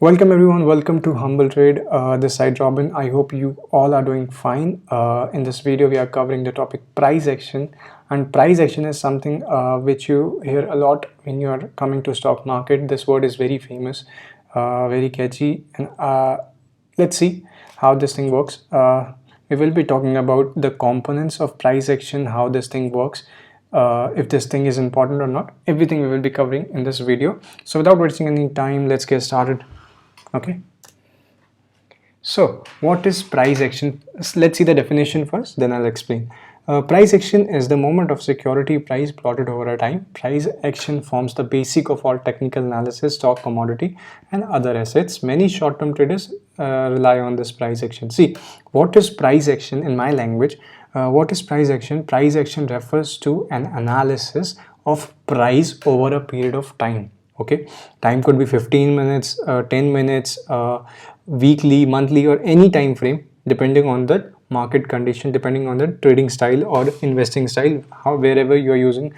Welcome everyone, welcome to Humble Trade. This side Robin. I hope you all are doing fine. In this video we are covering the topic price action, and price action is something which you hear a lot when you are coming to stock market. This word is very famous, very catchy, and let's see how this thing works. We will be talking about the components of price action, how this thing works, if this thing is important or not. Everything we will be covering in this video. So without wasting any time, let's get started. Okay, so what is price action? Let's see the definition first, then I'll explain. Price action is the movement of security price plotted over a time. Price action forms the basic of all technical analysis, stock, commodity and other assets. Many short-term traders rely on this price action. See, what is price action in my language? What is price action? Price action refers to an analysis of price over a period of time. Okay, time could be 15 minutes, 10 minutes, weekly, monthly, or any time frame depending on the market condition, depending on the trading style or investing style, wherever you are using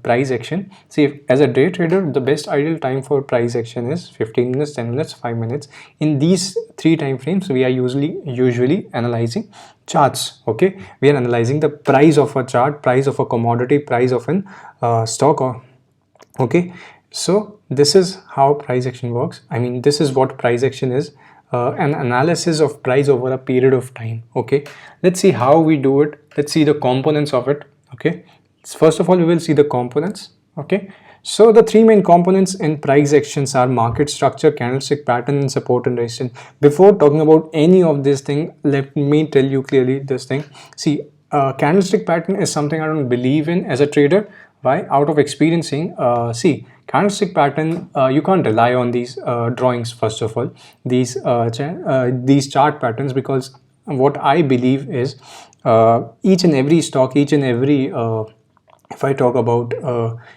price action. See, as a day trader, the best ideal time for price action is 15 minutes, 10 minutes, 5 minutes. In these three time frames, we are usually analyzing charts. Okay, we are analyzing the price of a chart, price of a commodity, price of an stock. Okay, so this is how price action works. I mean, this is what price action is, an analysis of price over a period of time. Okay, let's see how we do it. Let's see the components of it. Okay, first of all, we will see the components. Okay, so the three main components in price actions are market structure, candlestick pattern, and support and resistance. Before talking about any of this thing, let me tell you clearly this thing. See, candlestick pattern is something I don't believe in as a trader. Why? Out of experiencing, see, candlestick pattern, you can't rely on these drawings. First of all, these chart patterns, because what I believe is each and every stock, each and every if I talk about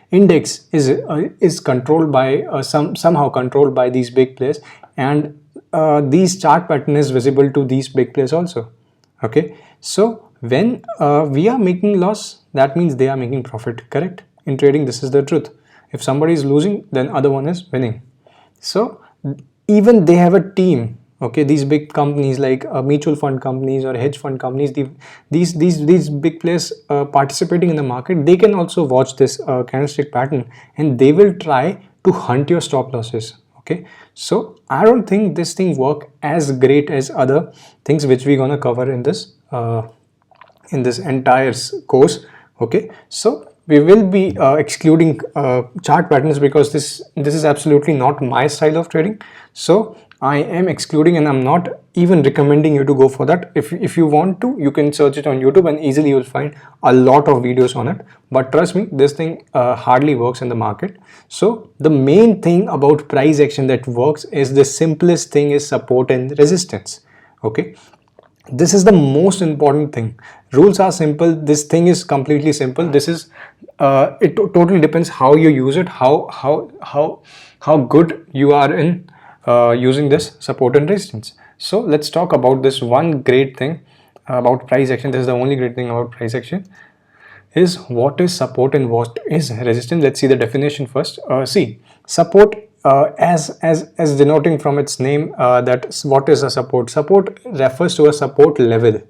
index is controlled by somehow controlled by these big players, and these chart pattern is visible to these big players also. Okay, so when we are making loss, that means they are making profit. Correct? In trading, this is the truth. If somebody is losing, then other one is winning. So even they have a team. Okay, these big companies like mutual fund companies or hedge fund companies, these big players participating in the market, they can also watch this candlestick pattern, and they will try to hunt your stop losses. Okay, so I don't think this thing work as great as other things which we're gonna cover in this entire course. Okay, so we will be excluding chart patterns because this is absolutely not my style of trading. So I am excluding, and I'm not even recommending you to go for that. If you want to, you can search it on YouTube and easily you will find a lot of videos on it. But trust me, this thing hardly works in the market. So the main thing about price action that works is the simplest thing is support and resistance. Okay, this is the most important thing. Rules are simple. This thing is completely simple. This is it totally depends how you use it, how good you are in using this support and resistance. So let's talk about this one great thing about price action. This is the only great thing about price action, is what is support and what is resistance. Let's see the definition first. See, support, as denoting from its name, that what is a support? Support refers to a support level.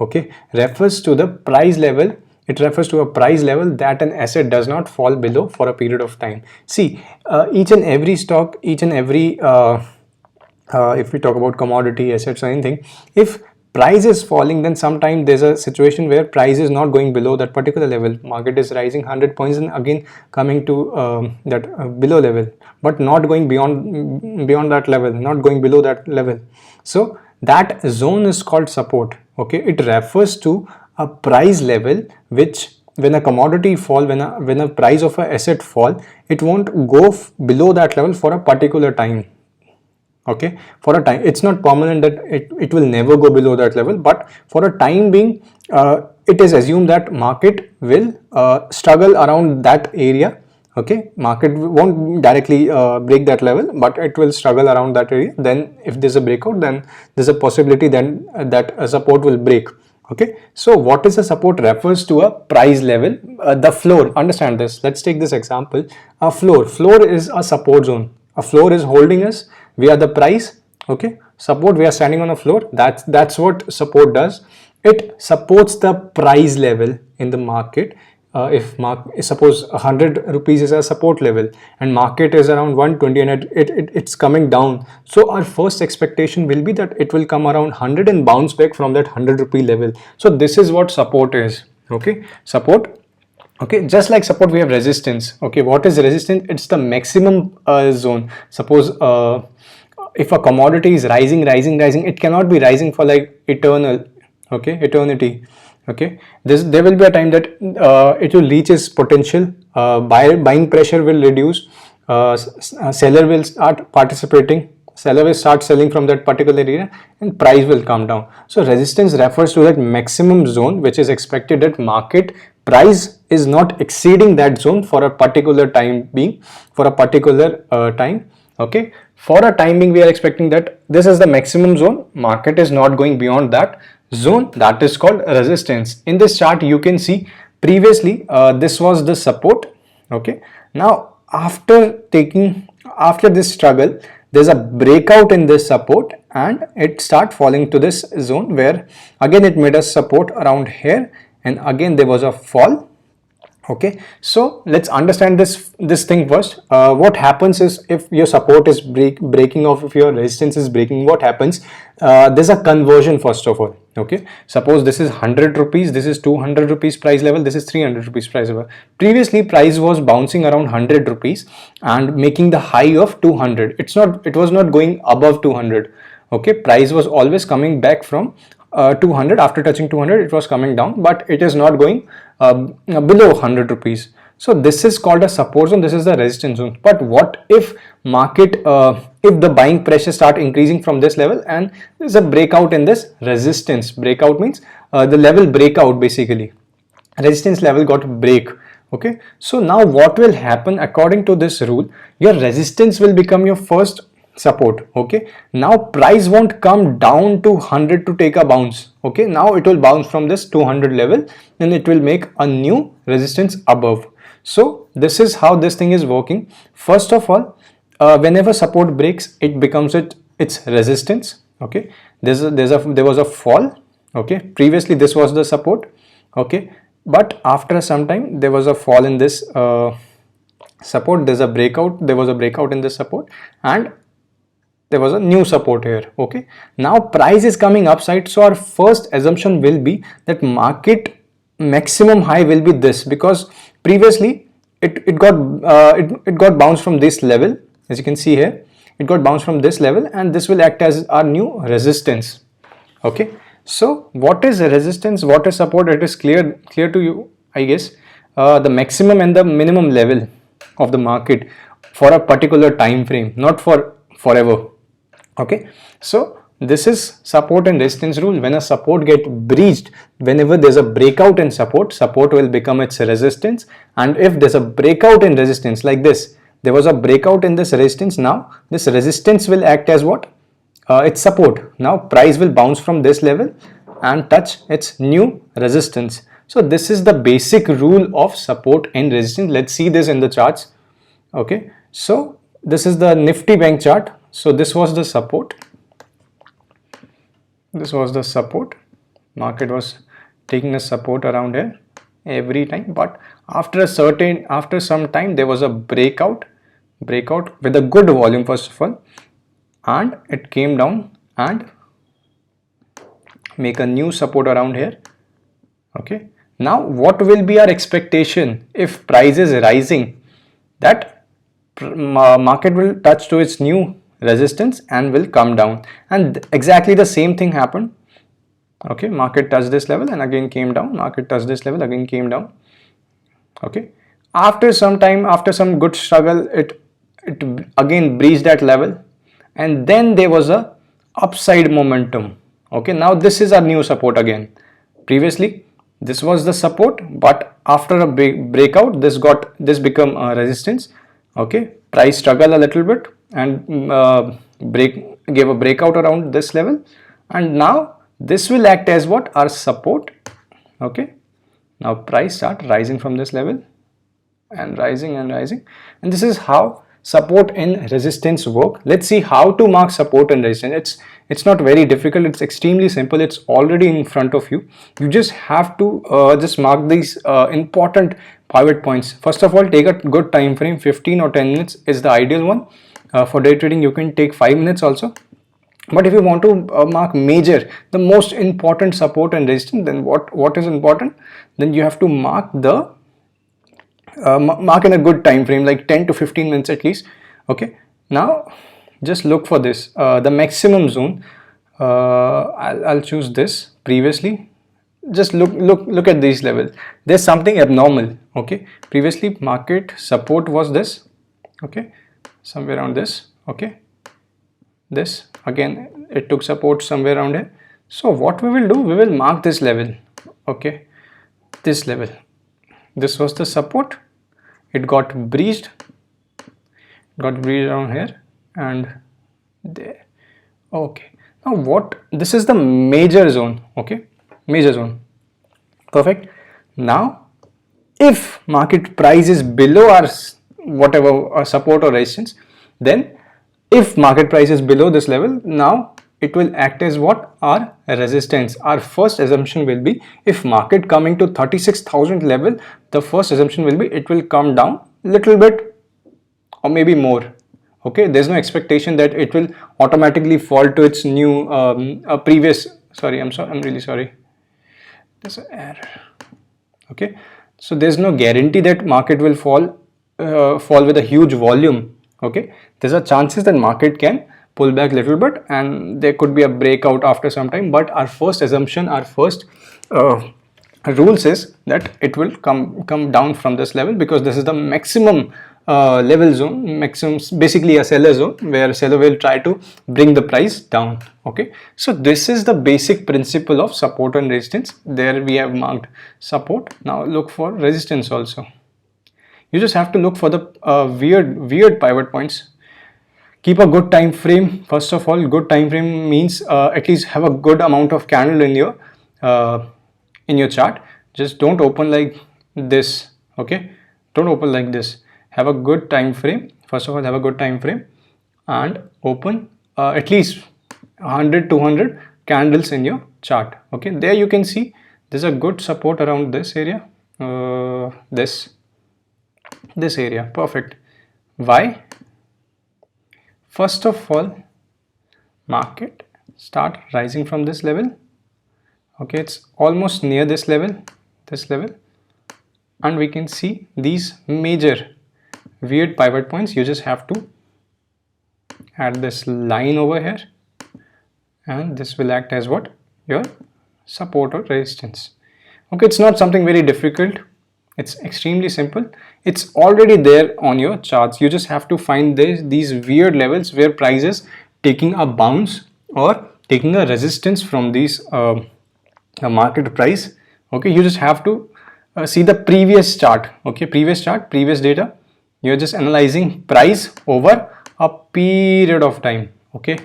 Okay, refers to the price level. It refers to a price level that an asset does not fall below for a period of time. See, each and every stock, each and every if we talk about commodity, assets or anything, if price is falling, then sometimes there's a situation where price is not going below that particular level. Market is rising 100 points and again coming to that below level, but not going beyond that level, not going below that level. So that zone is called support. Okay, it refers to a price level which, when a commodity fall, when a price of an asset fall, it won't go below that level for a particular time. Okay, for a time, it's not permanent that it will never go below that level, but for a time being, it is assumed that market will struggle around that area. Okay, market won't directly break that level, but it will struggle around that area. Then if there's a breakout, then there's a possibility then that a support will break. Okay, so what is a support? Refers to a price level, the floor. Understand this. Let's take this example. A floor is a support zone. A floor is holding us we are the price. Okay, support, we are standing on the floor. That's what support does. It supports the price level in the market. If suppose 100 rupees is a support level and market is around 120 and it's coming down, so our first expectation will be that it will come around 100 and bounce back from that 100 rupee level. So this is what support is. Okay, support. Okay, just like support we have resistance. Okay, what is resistance? It's the maximum zone. Suppose if a commodity is rising, it cannot be rising for like eternity. Okay, there will be a time that it will reach its potential. Buying pressure will reduce. Seller will start participating. Seller will start selling from that particular area and price will come down. So resistance refers to that maximum zone which is expected at market price is not exceeding that zone for a particular time being, for a particular time. Okay, for a time being we are expecting that this is the maximum zone, market is not going beyond that zone, that is called resistance. In this chart you can see previously this was the support. Okay, now after this struggle there's a breakout in this support and it start falling to this zone where again it made a support around here and again there was a fall. Okay, so let's understand this thing first. What happens is if your support is breaking off, if your resistance is breaking, what happens? There's a conversion first of all. Okay, suppose this is 100 rupees, this is 200 rupees price level, this is 300 rupees price level. Previously price was bouncing around 100 rupees and making the high of 200. It was not going above 200. Okay, price was always coming back from 200. After touching 200 it was coming down, but it is not going below 100 rupees. So this is called a support zone, this is the resistance zone. But what if market if the buying pressure start increasing from this level and there's a breakout in this resistance? Breakout means the level breakout, basically resistance level got break. Okay, so now what will happen according to this rule? Your resistance will become your first support. Okay, now price won't come down to 100 to take a bounce. Okay, now it will bounce from this 200 level and it will make a new resistance above. So this is how this thing is working. First of all, whenever support breaks, it becomes its resistance. Okay, there was a fall. Okay, previously this was the support. Okay, but after some time there was a fall in this support. There was a breakout in this support and there was a new support here. Okay, now price is coming upside, so our first assumption will be that market maximum high will be this, because previously it got bounced from this level. As you can see here, it got bounced from this level and this will act as our new resistance. Okay, so what is resistance, what is support? It is clear to you, I guess. The maximum and the minimum level of the market for a particular time frame, not for forever. Okay, so this is support and resistance rule. When a support get breached, whenever there's a breakout in support will become its resistance. And if there's a breakout in resistance, like this, there was a breakout in this resistance, now this resistance will act as what? Its support. Now price will bounce from this level and touch its new resistance. So this is the basic rule of support and resistance. Let's see this in the charts. Okay, so this is the Nifty Bank chart. So this was the support. This was the support. Market was taking a support around here every time, but after some time there was a breakout with a good volume first of all, and it came down and make a new support around here. Okay, now what will be our expectation? If price is rising, that market will touch to its new resistance and will come down, and exactly the same thing happened. Okay, market touched this level and again came down, market touched this level, again came down. Okay, after some time, after some good struggle, it again breached that level and then there was a upside momentum. Okay, now this is our new support again. Previously this was the support, but after a breakout this become a resistance. Okay, price struggled a little bit and gave a breakout around this level, and now this will act as what? Our support. Okay, now price start rising from this level and rising, and this is how support and resistance work. Let's see how to mark support and resistance. It's not very difficult. It's extremely simple. It's already in front of you. You just have to just mark these important pivot points. First of all, take a good time frame. 15 or 10 minutes is the ideal one. For day trading, you can take 5 minutes also. But if you want to mark major, the most important support and resistance, then what is important? Then you have to mark the mark in a good time frame, like 10 to 15 minutes at least. Okay, now just look for this, the maximum zone. I'll choose this. Previously, just look at these levels. There's something abnormal. Okay, previously market support was this. Okay, somewhere around this. Okay, this again, it took support somewhere around here. So what we will do, we will mark this level. Okay, this level, this was the support. It got breached around here and there. Okay, now what, this is the major zone. Okay, major zone. Perfect. Now if market price is below our whatever our support or resistance, then if market price is below this level, now it will act as what? Our resistance. Our first assumption will be, if market coming to 36,000 level, the first assumption will be it will come down little bit or maybe more. Okay, there's no expectation that it will automatically fall to its new previous, sorry, I'm really sorry, there's an error. Okay, so there's no guarantee that market will fall with a huge volume. Okay, there's a chances that market can pull back a little bit and there could be a breakout after some time, but our first assumption, our first rule says that it will come down from this level, because this is the maximum level zone, maximum, basically a seller zone, where seller will try to bring the price down. Okay, so this is the basic principle of support and resistance. There we have marked support. Now look for resistance also. You just have to look for the weird pivot points. Keep a good time frame. First of all, good time frame means at least have a good amount of candle in your chart. Just don't open like this. Okay, don't open like this. Have a good time frame. First of all, have a good time frame and open at least 100 200 candles in your chart. Okay, there you can see there's a good support around this area, this area. Perfect. Why? First of all, market start rising from this level. Okay, it's almost near this level, and we can see these major weird pivot points. You just have to add this line over here, and this will act as what? Your support or resistance. Okay, it's not something very difficult. It's extremely simple. It's already there on your charts. You just have to find these weird levels where price is taking a bounce or taking a resistance from these market price. Okay, you just have to see the previous chart. Okay, previous chart, previous data. You're just analyzing price over a period of time. Okay,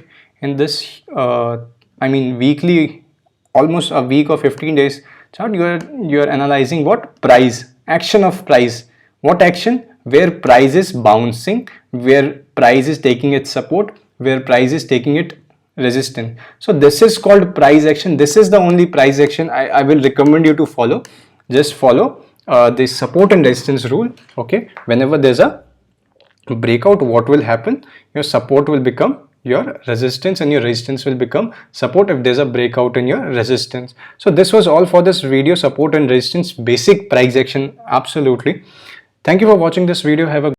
in this I mean weekly, almost a week or 15 days chart, you're analyzing what? Price, action of price. What action? Where price is bouncing, where price is taking its support, where price is taking it resistance. So this is called price action. This is the only price action I will recommend you to follow. Just follow this support and resistance rule. Okay, whenever there's a breakout, what will happen? Your support will become your resistance and your resistance will become support if there's a breakout in your resistance. So this was all for this video, support and resistance, basic price action. Absolutely. Thank you for watching this video. Have a